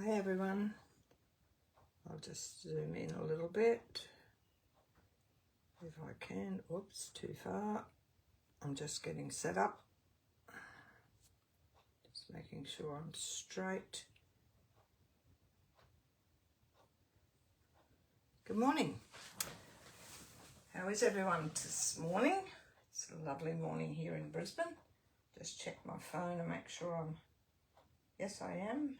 Hi everyone, I'll just zoom in a little bit if I can. Oops, too far. I'm just getting set up, just making sure I'm straight. Good morning. How is everyone this morning? It's a lovely morning here in Brisbane. Just check my phone and make sure yes I am.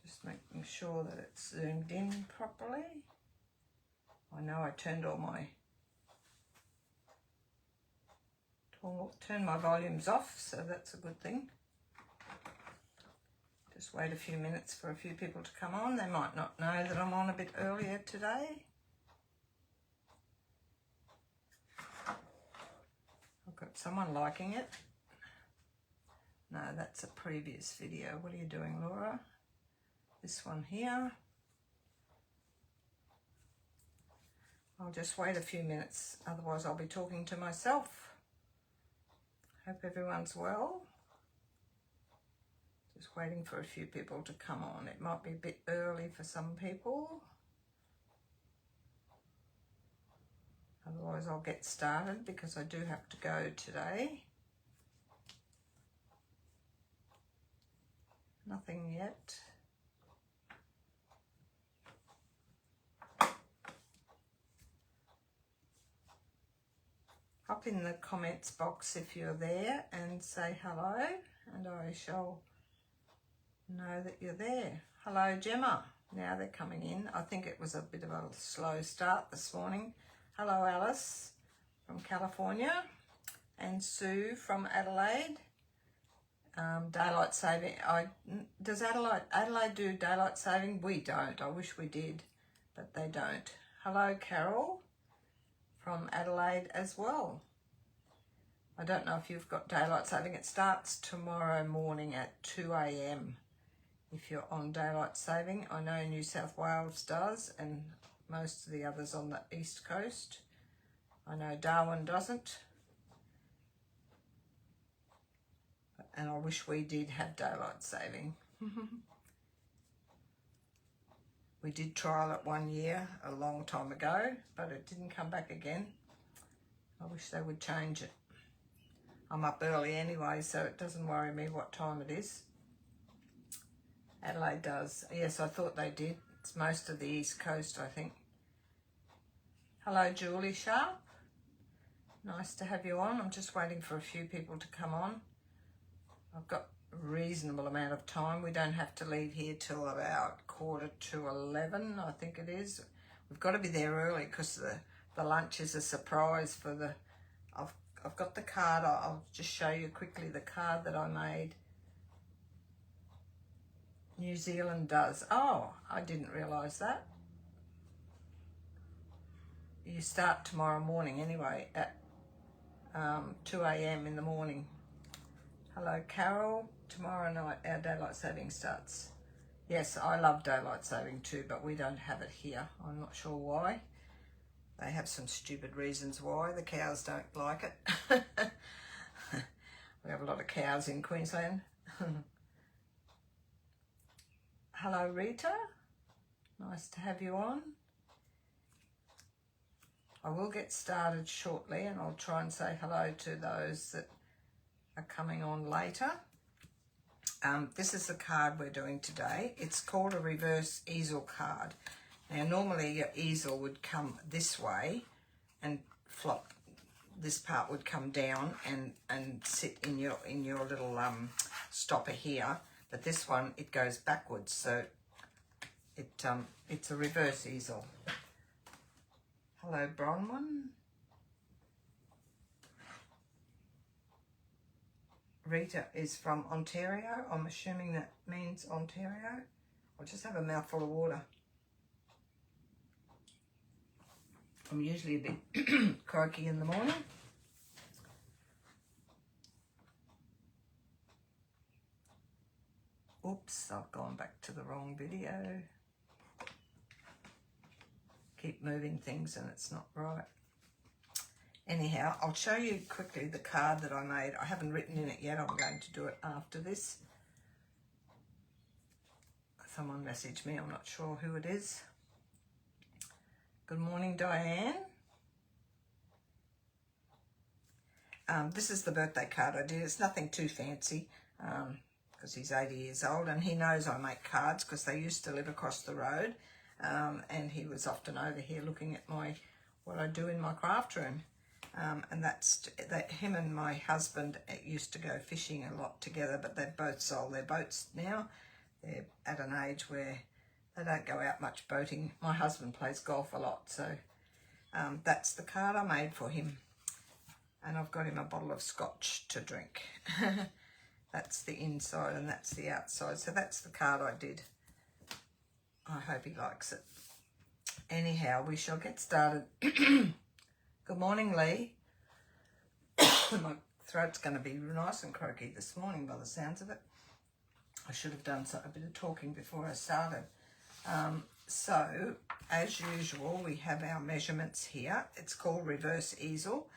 Just making sure that it's zoomed in properly. I know I turned my volumes off, so that's a good thing. Just wait a few minutes for a few people to come on. They might not know that I'm on a bit earlier today. I've got someone liking it. No, that's a previous video. What are you doing, Laura? This one here. I'll just wait a few minutes, otherwise I'll be talking to myself. Hope everyone's well. Just waiting for a few people to come on. It might be a bit early for some people. Otherwise I'll get started because I do have to go today. Nothing yet. Up in the comments box if you're there and say hello, and I shall know that you're there. Hello Gemma, now they're coming in. I think it was a bit of a slow start this morning. Hello Alice from California and Sue from Adelaide. Daylight saving, does Adelaide do daylight saving? We don't, I wish we did, but they don't. Hello Carol from Adelaide as well. I don't know if you've got daylight saving. It starts tomorrow morning at 2 a.m. if you're on daylight saving. I know New South Wales does and most of the others on the east coast. I know Darwin doesn't. And I wish we did have daylight saving. We did trial it 1 year, a long time ago, but it didn't come back again. I wish they would change it. I'm up early anyway, so it doesn't worry me what time it is. Adelaide does. Yes, I thought they did. It's most of the East Coast, I think. Hello, Julie Sharp. Nice to have you on. I'm just waiting for a few people to come on. I've got a reasonable amount of time. We don't have to leave here till about 11:45, I think it is. We've got to be there early because the lunch is a surprise for the... I've got the card. I'll just show you quickly the card that I made. New Zealand does. Oh, I didn't realise that. You start tomorrow morning anyway at 2 a.m. in the morning. Hello, Carol. Tomorrow night our daylight saving starts. Yes, I love daylight saving too, but we don't have it here. I'm not sure why. They have some stupid reasons why. The cows don't like it. We have a lot of cows in Queensland. Hello, Rita. Nice to have you on. I will get started shortly and I'll try and say hello to those that are coming on later. This is the card we're doing today. It's called a reverse easel card. Now normally your easel would come this way and flop. This part would come down and sit in your little stopper here. But this one, it goes backwards, so it's a reverse easel. Hello, Bronwyn. Rita is from Ontario. I'm assuming that means Ontario. I'll just have a mouthful of water. I'm usually a bit croaky in the morning. Oops, I've gone back to the wrong video. Keep moving things and it's not right. Anyhow, I'll show you quickly the card that I made. I haven't written in it yet. I'm going to do it after this. Someone messaged me, I'm not sure who it is. Good morning, Diane. This is the birthday card I did. It's nothing too fancy because he's 80 years old and he knows I make cards because they used to live across the road, and he was often over here looking at what I do in my craft room. And that's that. Him and my husband used to go fishing a lot together, but they've both sold their boats now. They're at an age where they don't go out much boating. My husband plays golf a lot, so that's the card I made for him. And I've got him a bottle of scotch to drink. That's the inside and that's the outside. So that's the card I did. I hope he likes it. Anyhow, we shall get started. Good morning, Lee. My throat's going to be nice and croaky this morning by the sounds of it. I should have done a bit of talking before I started. So, as usual, we have our measurements here. It's called reverse easel.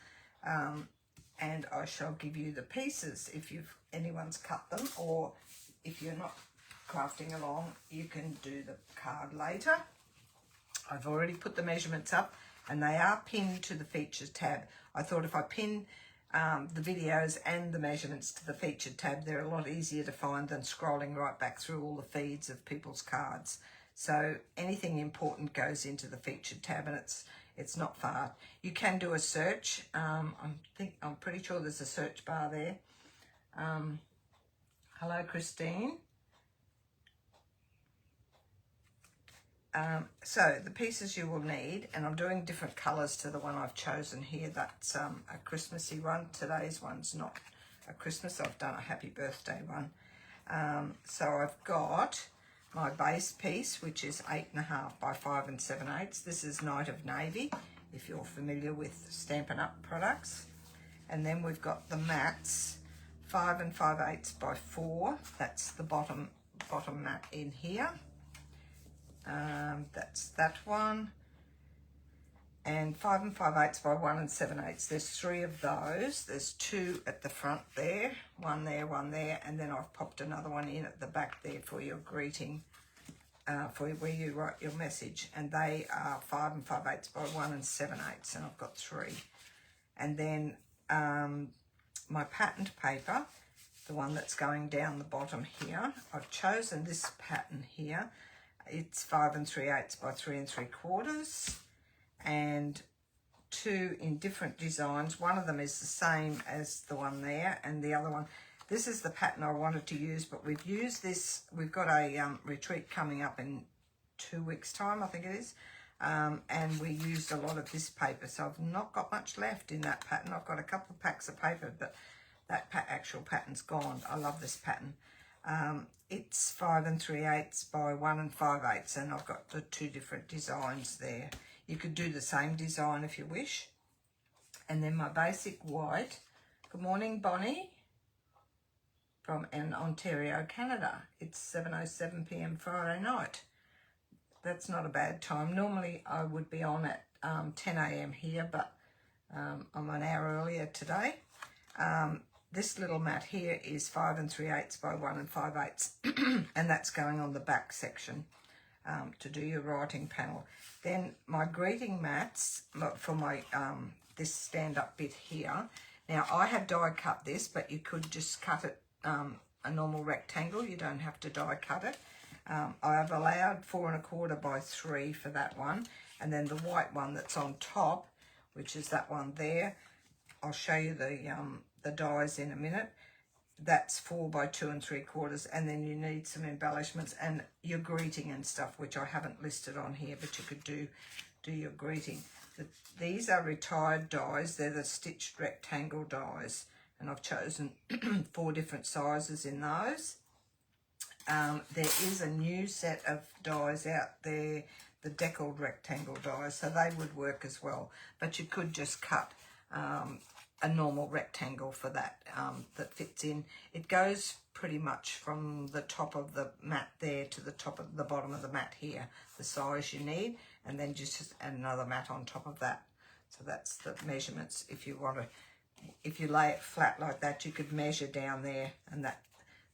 And I shall give you the pieces if anyone's cut them, or if you're not crafting along, you can do the card later. I've already put the measurements up and they are pinned to the features tab. I thought if I pin the videos and the measurements to the featured tab, they're a lot easier to find than scrolling right back through all the feeds of people's cards. So anything important goes into the featured tab, and it's not far. You can do a search. I'm pretty sure there's a search bar there. Hello, Christine. So the pieces you will need, and I'm doing different colours to the one I've chosen here. That's a Christmassy one. Today's one's not a Christmas. I've done a happy birthday one. So I've got my base piece, which is 8.5 by 5 7/8. This is Night of Navy, if you're familiar with Stampin' Up products. And then we've got the mats, 5 5/8 by 4. That's the bottom mat in here. That's that one. And 5 5/8 by 1 7/8. There's 3 of those. There's 2 at the front there, one there, and then I've popped another one in at the back there for your greeting, for where you write your message. And they are 5 5/8 by 1 7/8, and I've got 3. And then my patterned paper, the one that's going down the bottom here, I've chosen this pattern here. It's 5 3/8 by 3 3/4, and 2 in different designs. One of them is the same as the one there, and the other one, this is the pattern I wanted to use, but we've used this. We've got a retreat coming up in 2 weeks' time, I think it is, and we used a lot of this paper, so I've not got much left in that pattern. I've got a couple of packs of paper, but that actual pattern's gone. I love this pattern. It's 5 3/8 by 1 5/8, and I've got the 2 different designs there. You could do the same design if you wish. And then my basic white. Good morning, Bonnie, from Ontario, Canada. It's 7:07 p.m. Friday night. That's not a bad time. Normally I would be on at 10 a.m. here, but I'm an hour earlier today. This little mat here is 5 3/8 by 1 5/8, and that's going on the back section to do your writing panel. Then my greeting mats for my this stand-up bit here. Now I have die cut this, but you could just cut it a normal rectangle. You don't have to die cut it. I've allowed 4 1/4 by 3 for that one, and then the white one that's on top, which is that one there. I'll show you the dies in a minute. That's 4 by 2 3/4, and then you need some embellishments and your greeting and stuff, which I haven't listed on here, but you could do your greeting. These are retired dies. They're the stitched rectangle dies, and I've chosen 4 different sizes in those. There is a new set of dies out there, the deckled rectangle dies, so they would work as well, but you could just cut a normal rectangle for that that fits in. It goes pretty much from the top of the mat there to the top of the bottom of the mat here, the size you need, and then just add another mat on top of that. So that's the measurements. If you want to, if you lay it flat like that, you could measure down there, and that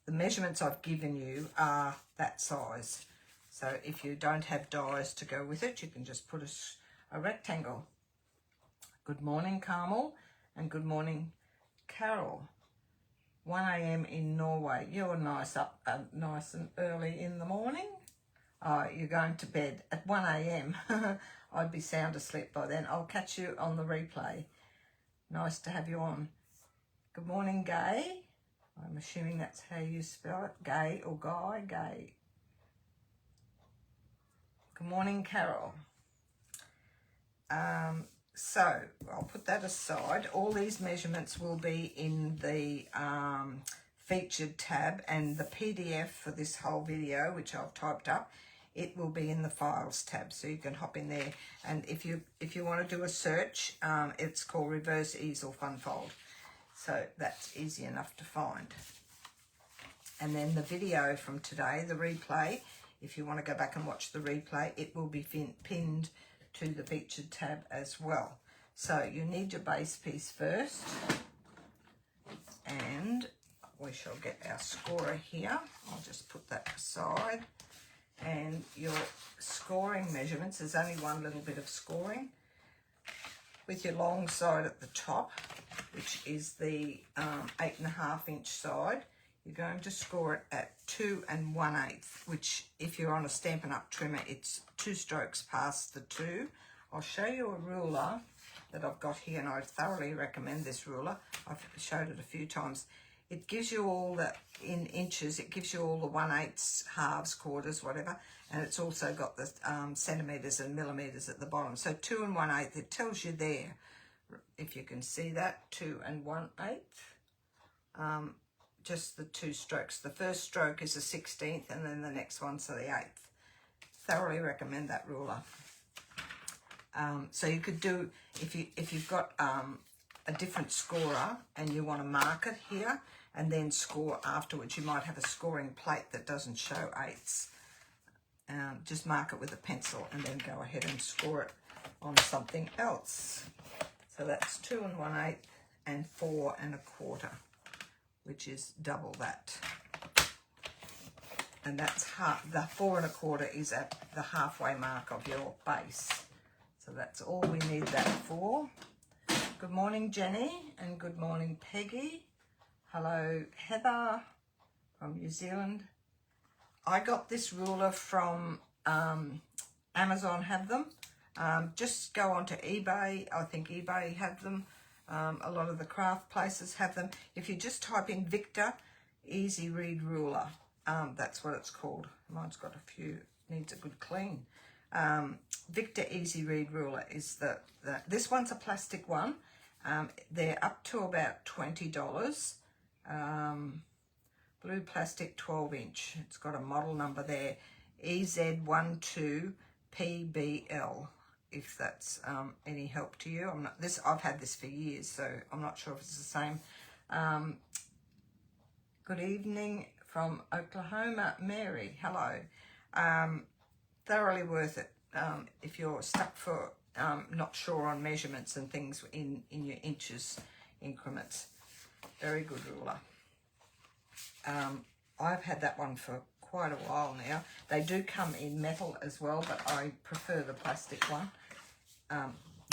the measurements I've given you are that size. So if you don't have dies to go with it, you can just put a rectangle. Good morning, Carmel, and good morning, Carol. 1 a.m. in Norway. You're nice up nice and early in the morning. Oh, you're going to bed at 1 a.m. I'd be sound asleep by then. I'll catch you on the replay. Nice to have you on. Good morning, Gay. I'm assuming that's how you spell it. Gay or Guy, Gay. Good morning, Carol. So I'll put that aside. All these measurements will be in the featured tab, and the PDF for this whole video, which I've typed up, it will be in the files tab, so you can hop in there. And if you want to do a search, it's called Reverse Easel Fun Fold. So that's easy enough to find. And then the video from today, the replay, if you want to go back and watch the replay, it will be pinned to the featured tab as well. So you need your base piece first, and we shall get our scorer here. I'll just put that aside. And your scoring measurements, there's only one little bit of scoring. With your long side at the top, which is the 8.5 inch side, you're going to score it at 2 1/8, which if you're on a Stampin' Up! Trimmer, it's 2 strokes past the 2. I'll show you a ruler that I've got here, and I thoroughly recommend this ruler. I've showed it a few times. It gives you all the, in inches, it gives you all the 1/8, halves, quarters, whatever, and it's also got the centimetres and millimetres at the bottom. So 2 1/8, it tells you there, if you can see that, 2 1/8. Just the 2 strokes. The first stroke is a 16th, and then the next one's the 8th. Thoroughly recommend that ruler. So you could do, if you've got a different scorer and you want to mark it here and then score afterwards, you might have a scoring plate that doesn't show 8ths. Just mark it with a pencil and then go ahead and score it on something else. So that's 2 1/8 and 4 1/4, which is double that. And that's the 4 1/4 is at the halfway mark of your base. So that's all we need that for. Good morning, Jenny, and good morning, Peggy. Hello, Heather from New Zealand. I got this ruler from Amazon, have them. Just go onto eBay. I think eBay have them. A lot of the craft places have them. If you just type in Victor Easy Read Ruler, that's what it's called. Mine's got a few, needs a good clean. Victor Easy Read Ruler is this one's a plastic one. They're up to about $20. Blue plastic 12 inch. It's got a model number there, EZ12PBL. If that's any help to you. I've had this for years, so I'm not sure if it's the same. Good evening from Oklahoma, Mary. Hello. Thoroughly worth it if you're stuck for not sure on measurements and things in your inches increments. Very good ruler. I've had that one for quite a while now. They do come in metal as well, but I prefer the plastic one.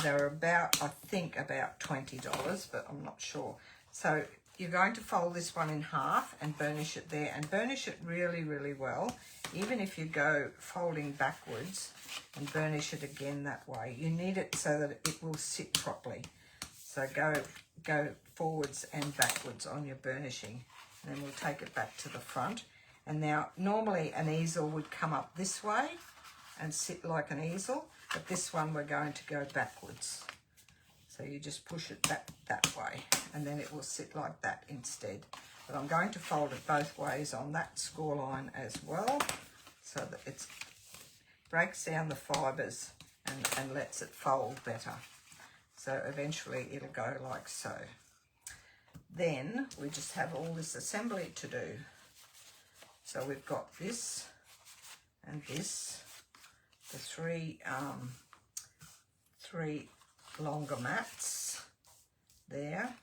They're about, I think, about $20, but I'm not sure. So you're going to fold this one in half and burnish it there, and burnish it really, really well. Even if you go folding backwards and burnish it again that way, you need it so that it will sit properly. So go forwards and backwards on your burnishing, and then we'll take it back to the front. And now normally an easel would come up this way and sit like an easel, but this one we're going to go backwards. So you just push it back that way, and then it will sit like that instead. But I'm going to fold it both ways on that score line as well, so that it breaks down the fibres and lets it fold better. So eventually it'll go like so. Then we just have all this assembly to do. So we've got this and this, the three longer mats there.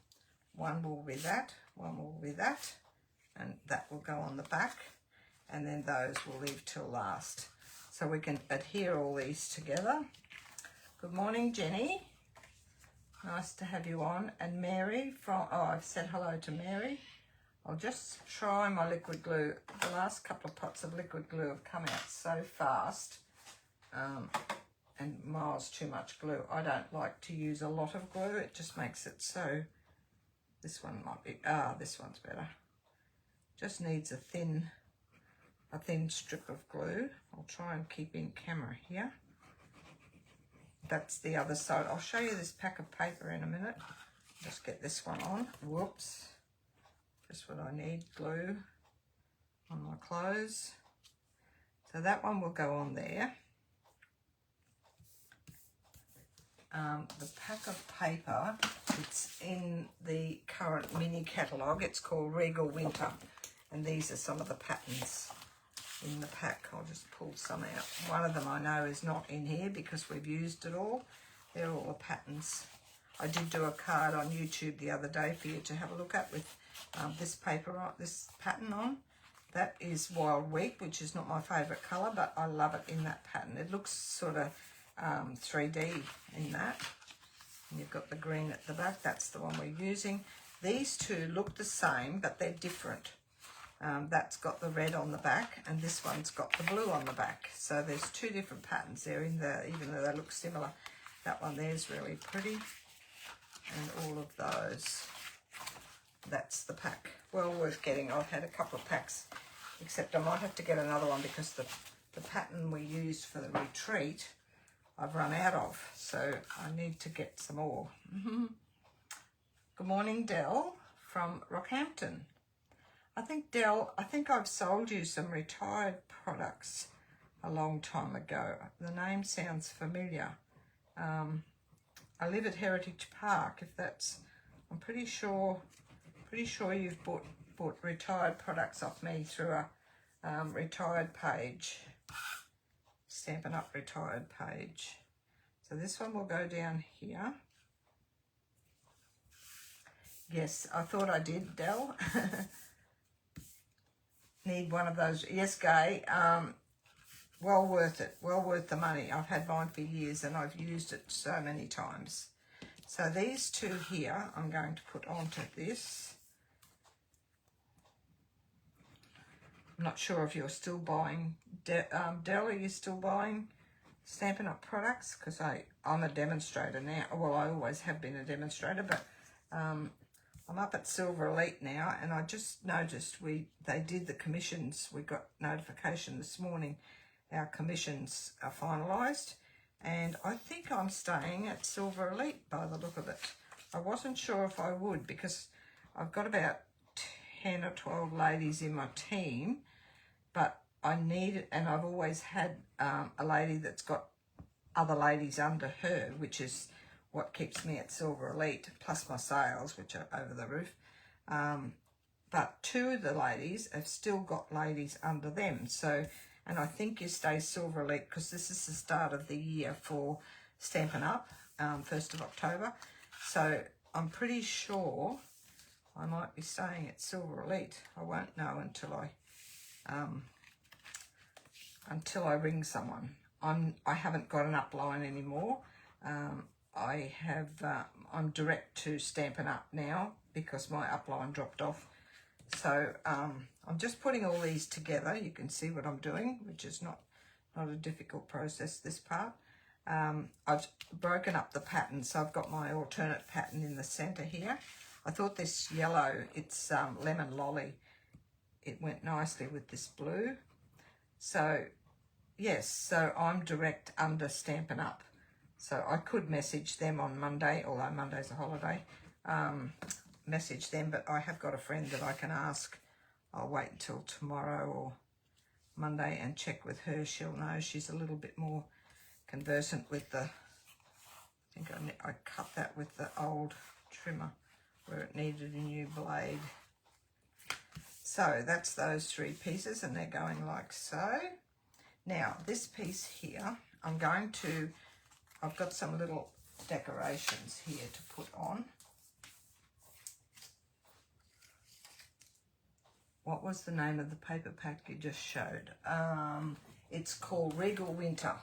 One will be that, one will be that, and that will go on the back, and then those we'll leave till last. so we can adhere all these together. Good morning, Jenny. Nice to have you on. And Mary from, oh, I've said hello to Mary. I'll just try my liquid glue. The last couple of pots of liquid glue have come out so fast, and miles too much glue. I don't like to use a lot of glue. It just makes it so, this one might be, this one's better. Just needs a thin strip of glue. I'll try and keep in camera here. That's the other side. I'll show you this pack of paper in a minute. Just get this one on. Whoops. Just what I need, glue on my clothes. So that one will go on there. The pack of paper, it's in the current mini catalogue. It's called Regal Winter. And these are some of the patterns in the pack. I'll just pull some out. One of them I know is not in here because we've used it all. They're all the patterns. I did do a card on YouTube the other day for you to have a look at with this paper, this pattern on. That is Wild Wheat, which is not my favourite colour, but I love it in that pattern. It looks sort of 3D in that. And you've got the green at the back. That's the one we're using. These two look the same, but they're different. That's got the red on the back, and this one's got the blue on the back. So there's two different patterns there in there, even though they look similar. That one there's really pretty, and all of those. That's the pack. Well worth getting. I've had a couple of packs, except I might have to get another one because the pattern we used for the retreat I've run out of, so I need to get some more. Good morning, Dell from Rockhampton. I think, Dell, I've sold you some retired products a long time ago. The name sounds familiar. I live at Heritage Park, if that's, I'm pretty sure you've bought retired products off me through a retired page, Stampin' Up retired page. So this one will go down here. Yes, I thought I did, Dell. Need one of those. Yes, Gay. Well worth it. Well worth the money. I've had mine for years and I've used it so many times. So these two here, I'm going to put onto this. I'm not sure if you're still buying, Dell, are you still buying Stampin' Up products? Because I'm a demonstrator now. Well, I always have been a demonstrator, but I'm up at Silver Elite now, and I just noticed they did the commissions. We got notification this morning. Our commissions are finalised, and I think I'm staying at Silver Elite by the look of it. I wasn't sure if I would because I've got about 10 or 12 ladies in my team, but I need it, and I've always had a lady that's got other ladies under her, which is what keeps me at Silver Elite, plus my sales, which are over the roof. But two of the ladies have still got ladies under them. So, and I think you stay Silver Elite because this is the start of the year for Stampin' Up, 1st of October. So I'm pretty sure I might be staying at Silver Elite. I won't know until I ring someone. I haven't got an upline anymore. I'm direct to Stampin' Up now because my upline dropped off. So I'm just putting all these together. You can see what I'm doing, which is not a difficult process, this part. I've broken up the pattern, so I've got my alternate pattern in the center here. I thought this yellow, it's Lemon Lolly. It went nicely with this blue. So yes, so I'm direct under Stampin' Up. So I could message them on Monday, although Monday's a holiday, message them, but I have got a friend that I can ask. I'll wait until tomorrow or Monday and check with her. She'll know. She's a little bit more conversant with the, I think I cut that with the old trimmer where it needed a new blade. So that's those three pieces, and they're going like so. Now this piece here, I've got some little decorations here to put on. What was the name of the paper pack you just showed? It's called Regal Winter.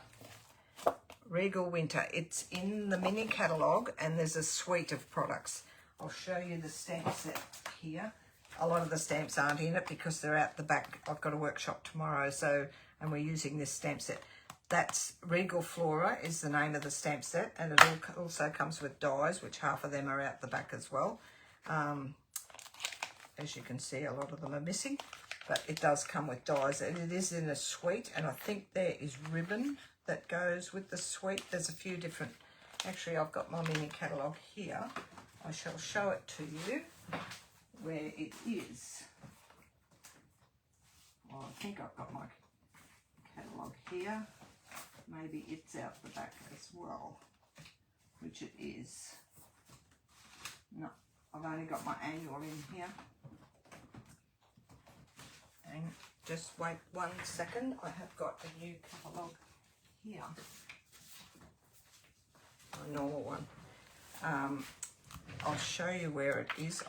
Regal Winter. It's in the mini catalogue, and there's a suite of products. I'll show you the stamp set here. A lot of the stamps aren't in it because they're out the back. I've got a workshop tomorrow, and we're using this stamp set. That's Regal Flora is the name of the stamp set, and it also comes with dies, which half of them are out the back as well. As you can see, a lot of them are missing, but it does come with dies, and it is in a suite, and I think there is ribbon that goes with the suite. There's a few different, actually I've got my mini catalogue here. I shall show it to you where it is. Well, I think I've got my catalogue here. Maybe it's out the back as well, which it is. No, I've only got my annual in here. And just wait 1 second, I have got a new catalogue here. A normal one. I'll show you where it is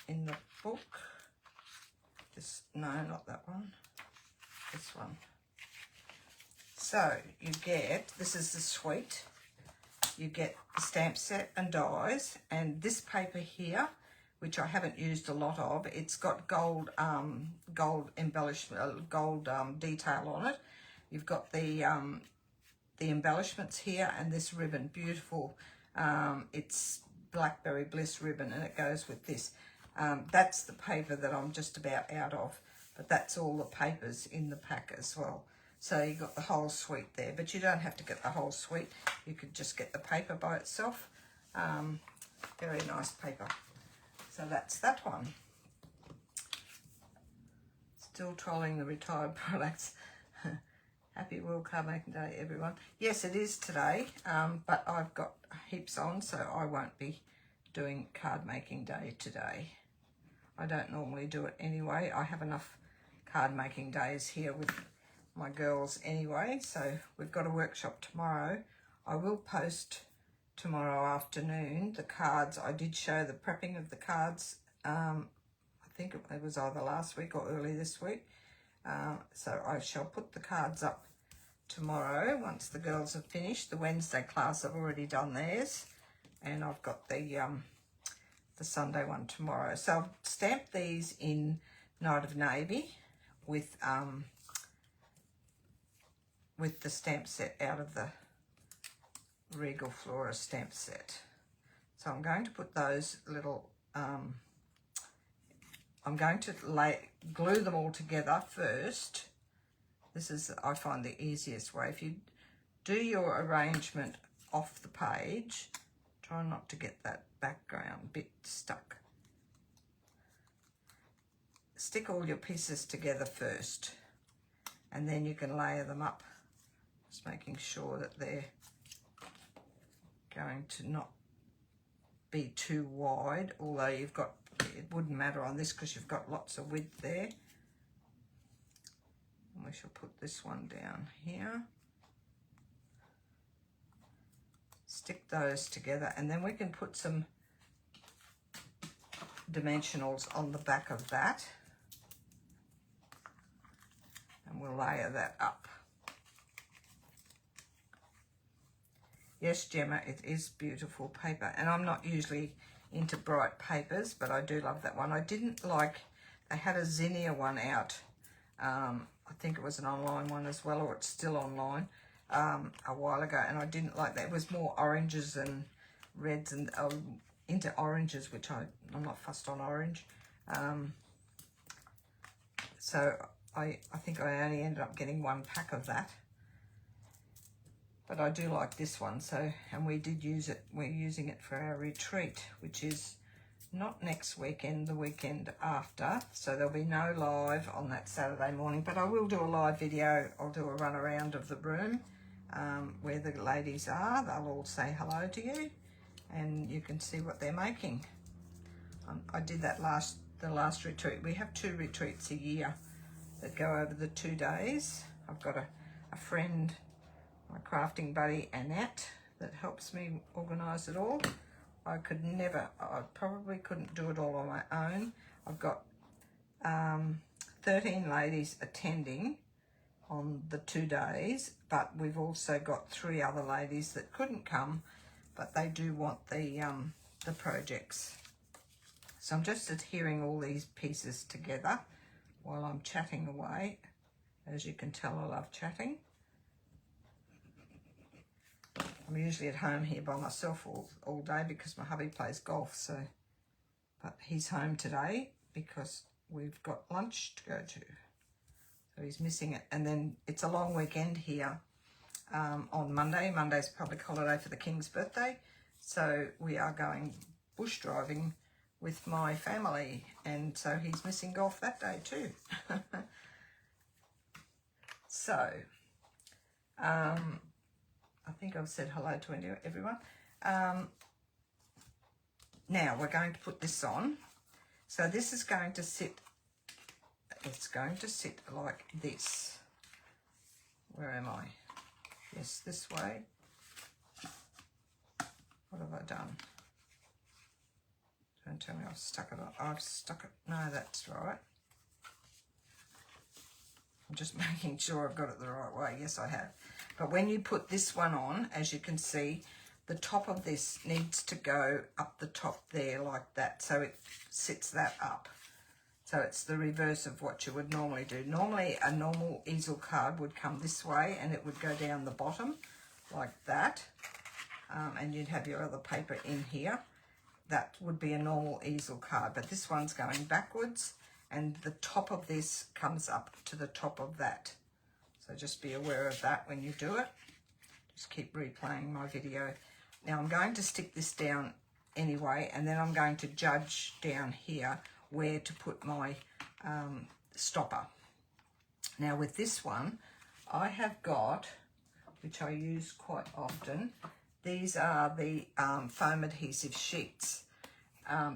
in the book. No, not that one. This one. So you get, this is the suite. You get the stamp set and dies, and this paper here, which I haven't used a lot of, it's got gold embellishment, gold detail on it. You've got the embellishments here, and this ribbon, beautiful. It's Blackberry Bliss ribbon, and it goes with this. That's the paper that I'm just about out of, but that's all the papers in the pack as well. So you got the whole suite there, but you don't have to get the whole suite. You could just get the paper by itself. Very nice paper. So that's that one. Still trolling the retired products. Happy World Card Making Day, everyone. Yes, it is today, but I've got heaps on, so I won't be doing card making day today. I don't normally do it anyway. I have enough card making days here with my girls anyway, so we've got a workshop tomorrow. I will post tomorrow afternoon the cards. I did show the prepping of the cards. I think it was either last week or early this week. So I shall put the cards up tomorrow once the girls have finished. The Wednesday class I've already done theirs, and I've got the Sunday one tomorrow. So I'll stamp these in Night of Navy with the stamp set out of the Regal Flora stamp set. So I'm going to put those little, I'm going to glue them all together first. This is, I find, the easiest way. If you do your arrangement off the page, try not to get that background bit stuck. Stick all your pieces together first, and then you can layer them up. Just making sure that they're going to not be too wide, although you've got, it wouldn't matter on this because you've got lots of width there. And we shall put this one down here. Stick those together, and then we can put some dimensionals on the back of that, and we'll layer that up. Yes, Gemma, it is beautiful paper, and I'm not usually into bright papers, but I do love that one. I didn't like, they had a zinnia one out. I think it was an online one as well, or it's still online, a while ago, and I didn't like that. It was more oranges and reds, and into oranges, which I'm not fussed on orange. So I think I only ended up getting one pack of that. But I do like this one, so, and we did use it, we're using it for our retreat, which is not next weekend, the weekend after. So there'll be no live on that Saturday morning, but I will do a live video. I'll do a run around of the room where the ladies are. They'll all say hello to you, and you can see what they're making. I did that the last retreat. We have 2 retreats a year that go over the 2 days. I've got a friend, my crafting buddy Annette, that helps me organise it all. I probably couldn't do it all on my own. I've got 13 ladies attending on the 2 days, but we've also got 3 other ladies that couldn't come, but they do want the projects. So I'm just adhering all these pieces together while I'm chatting away. As you can tell, I love chatting. I'm usually at home here by myself all day because my hubby plays golf, so, but he's home today because we've got lunch to go to. So he's missing it. And then it's a long weekend here on Monday. Monday's public holiday for the King's birthday. So we are going bush driving with my family. And so he's missing golf that day too. So, I think I've said hello to everyone. Now we're going to put this on. So this is going to sit, it's going to sit like this. Where am I? Yes, this way. What have I done? Don't tell me I've stuck it on. I've stuck it. No, that's right. I'm just making sure I've got it the right way. Yes, I have. But when you put this one on, as you can see, the top of this needs to go up the top there like that. So it sits that up. So it's the reverse of what you would normally do. Normally, a normal easel card would come this way and it would go down the bottom like that. And you'd have your other paper in here. That would be a normal easel card. But this one's going backwards. And the top of this comes up to the top of that. So just be aware of that when you do it. Just keep replaying my video. Now I'm going to stick this down anyway, and then I'm going to judge down here where to put my stopper. Now with this one, I have got, which I use quite often, these are the foam adhesive sheets.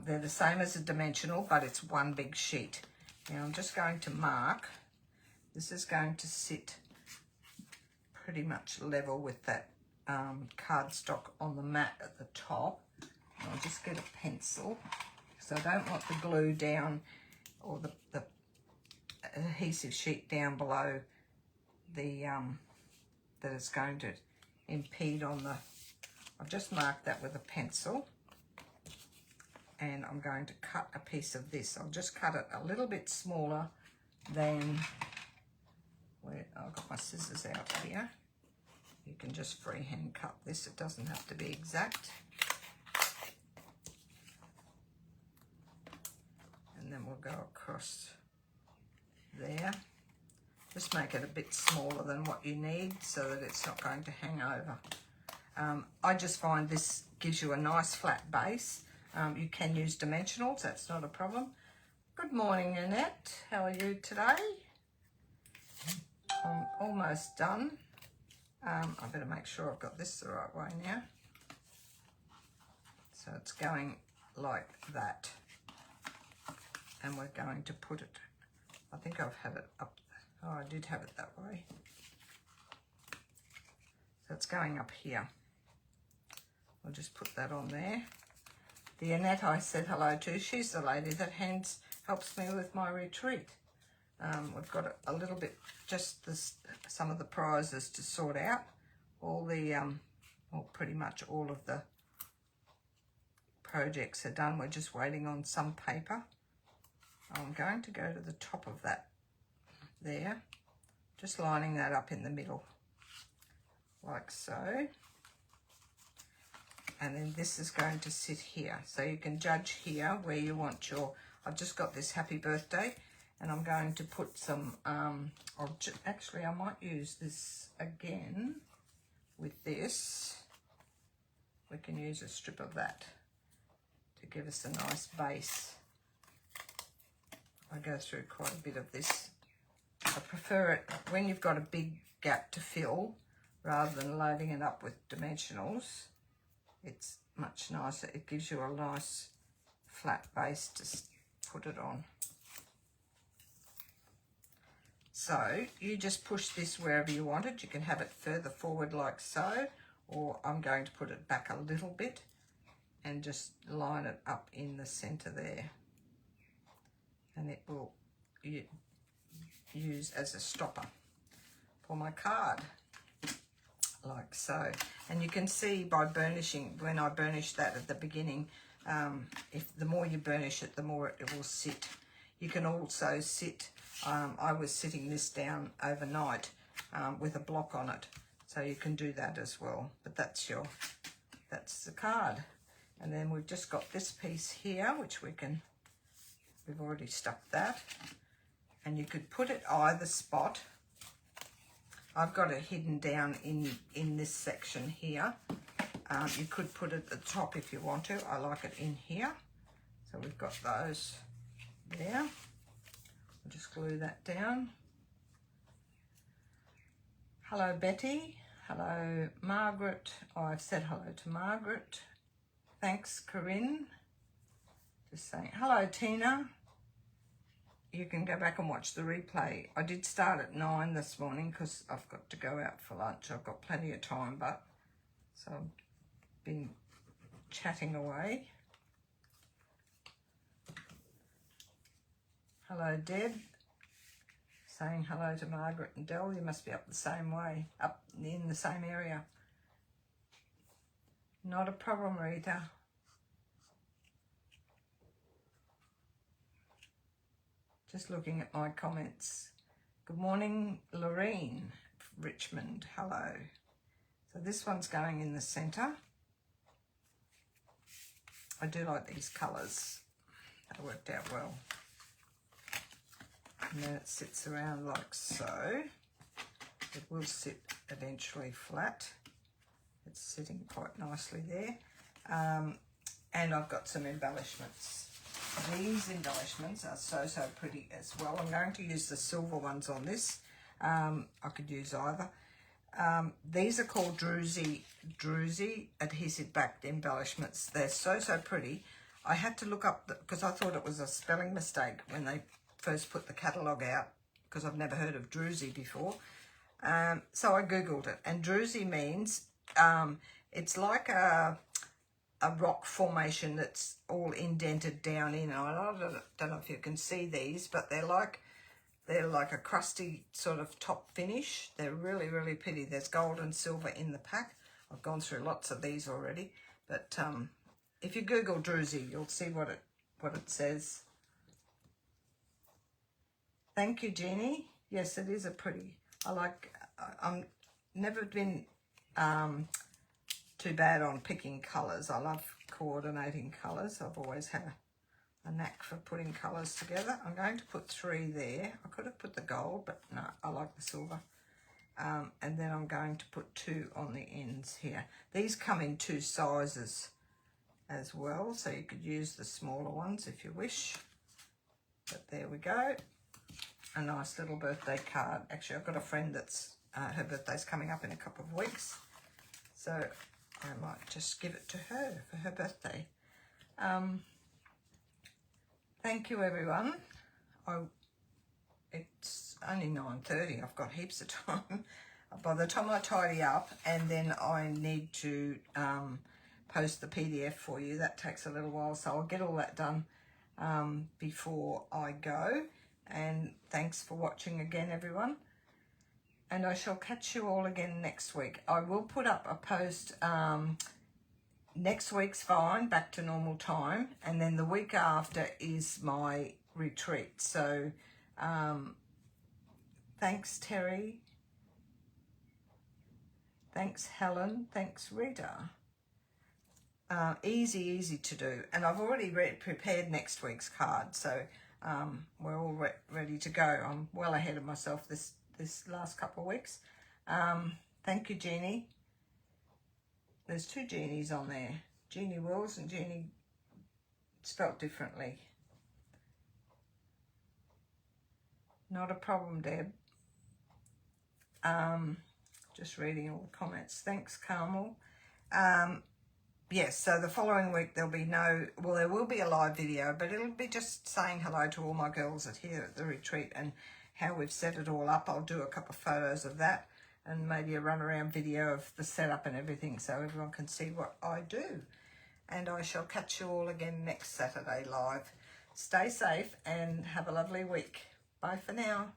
They're the same as a dimensional, but it's one big sheet. Now I'm just going to mark. This is going to sit pretty much level with that cardstock on the mat at the top. I'll just get a pencil because I don't want the glue down or the adhesive sheet down below the that it's going to impede on the. I've just marked that with a pencil. And I'm going to cut a piece of this. I'll just cut it a little bit smaller than where I've got my scissors out here. You can just freehand cut this. It doesn't have to be exact. And then we'll go across there. Just make it a bit smaller than what you need so that it's not going to hang over. I just find this gives you a nice flat base. You can use dimensionals, that's not a problem. Good morning, Annette. How are you today? I'm almost done. I better make sure I've got this the right way now. So it's going like that. And we're going to put it, I think I've had it up. Oh, I did have it that way. So it's going up here. I'll just put that on there. The Annette I said hello to, she's the lady that helps me with my retreat. We've got a little bit, just some of the prizes to sort out. All the, well, pretty much all of the projects are done. We're just waiting on some paper. I'm going to go to the top of that there, just lining that up in the middle, like so. And then this is going to sit here. So you can judge here where you want your, I've just got this happy birthday and I'm going to put some, actually I might use this again with this. We can use a strip of that to give us a nice base. I go through quite a bit of this. I prefer it when you've got a big gap to fill rather than loading it up with dimensionals. It's much nicer. It gives you a nice flat base to put it on. So you just push this wherever you want it. You can have it further forward like so, or I'm going to put it back a little bit and just line it up in the center there. And it will use as a stopper. for my card, like so. And you can see by burnishing, when I burnished that at the beginning, if the more you burnish it, the more it will sit. You can also sit, I was sitting this down overnight with a block on it, so you can do that as well. But that's the card. And then we've just got this piece here, which we've already stuck that, and you could put it either spot. I've got it hidden down in this section here. You could put it at the top if you want to. I like it in here. So we've got those there. I'll just glue that down. Hello, Betty. Hello, Margaret. Oh, I've said hello to Margaret. Thanks, Corinne. Just saying. Hello, Tina. You can go back and watch the replay. I did start at 9 this morning because I've got to go out for lunch. I've got plenty of time, but so I've been chatting away. Hello, Deb. Saying hello to Margaret and Dell. You must be up the same way, up in the same area. Not a problem, Rita. Just looking at my comments. Good morning, Lorraine, Richmond. Hello. So this one's going in the centre. I do like these colours. They worked out well. And then it sits around like so. It will sit eventually flat. It's sitting quite nicely there. And I've got some embellishments. These embellishments are so pretty as well. I'm going to use the silver ones on this. I could use either. These are called Druzy adhesive backed embellishments. They're so pretty. I had to look up, because I thought it was a spelling mistake when they first put the catalogue out, because I've never heard of Druzy before. So I Googled it, and Druzy means it's like a rock formation that's all indented down in. I don't know if you can see these, but they're like a crusty sort of top finish. They're really pretty. There's gold and silver in the pack. I've gone through lots of these already, but if you Google Druzy, you'll see what it says. Thank you, Jeannie. Yes, it is a pretty. I'm never been too bad on picking colours. I love coordinating colours. I've always had a knack for putting colours together. I'm going to put 3 there. I could have put the gold, but no, I like the silver. And then I'm going to put 2 on the ends here. These come in 2 sizes as well, so you could use the smaller ones if you wish. But there we go. A nice little birthday card. Actually, I've got a friend that's her birthday's coming up in a couple of weeks, so I might just give it to her for her birthday. Thank you, everyone. It's only 9:30. I've got heaps of time. By the time I tidy up, and then I need to post the PDF for you, that takes a little while, so I'll get all that done before I go. And thanks for watching again, everyone. And I shall catch you all again next week. I will put up a post. Next week's fine, back to normal time. And then the week after is my retreat. So thanks, Terry. Thanks, Helen. Thanks, Rita. Easy to do. And I've already prepared next week's card. So we're all ready to go. I'm well ahead of myself this last couple of weeks. Thank you, Jeannie. There's 2 Jeannies on there. Jeannie Wills and Jeannie spelt differently. Not a problem, Deb. Just reading all the comments. Thanks, Carmel. Yes, so the following week there'll be there will be a live video, but it'll be just saying hello to all my girls here at the retreat and how we've set it all up. I'll do a couple of photos of that and maybe a run around video of the setup and everything so everyone can see what I do. And I shall catch you all again next Saturday live. Stay safe and have a lovely week. Bye for now.